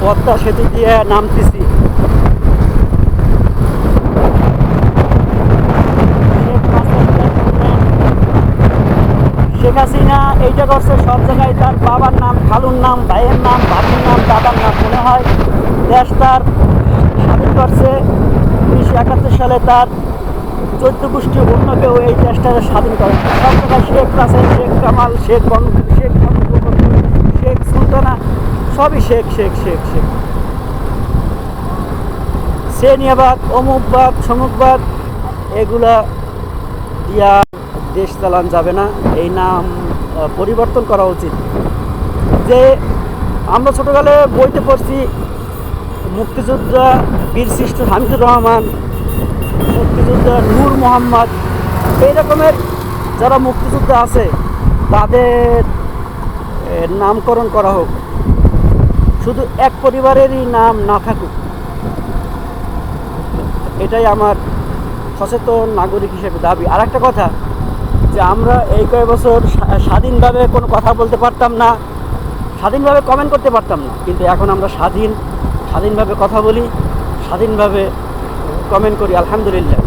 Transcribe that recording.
পদ্মা সেতু দিয়ে নামতেছি। শেখ হাসিনা এইটা করছে সব জায়গায়, তার বাবার নাম, খালুর নাম, ভাইয়ের নাম, বাবুর নাম, দাদার নাম। মনে হয় দেশ তার স্বাধীন করছে 1971 সালে, তার 14 গোষ্ঠী অন্য কেউ এই দেশটাকে স্বাধীন করে। সব জায়গায় শেখ রাসেল, শেখ কামাল, শেখ শেখ সুলতানা, সবই শেখ শেখ শেখ শেখ। শ্রেণীবাদ, অমুকবাদ, সমুকবাদ, এগুলা দিয়া দেশ চালান যাবে না। এই নাম পরিবর্তন করা উচিত। যে আমরা ছোটোকালে বইতে পড়ছি মুক্তিযোদ্ধা বীরশ্রেষ্ঠ হামিদুর রহমান, মুক্তিযোদ্ধা নূর মোহাম্মদ, এই রকমের যারা মুক্তিযোদ্ধা আছে তাদের নামকরণ করা হোক, শুধু এক পরিবারেরই নাম না থাকুক। এটাই আমার সচেতন নাগরিক হিসেবে দাবি। আর একটা কথা, যে আমরা এই কয়েক বছর স্বাধীনভাবে কোনো কথা বলতে পারতাম না, স্বাধীনভাবে কমেন্ট করতে পারতাম না, কিন্তু এখন আমরা স্বাধীনভাবে কথা বলি, স্বাধীনভাবে কমেন্ট করি, আলহামদুলিল্লাহ।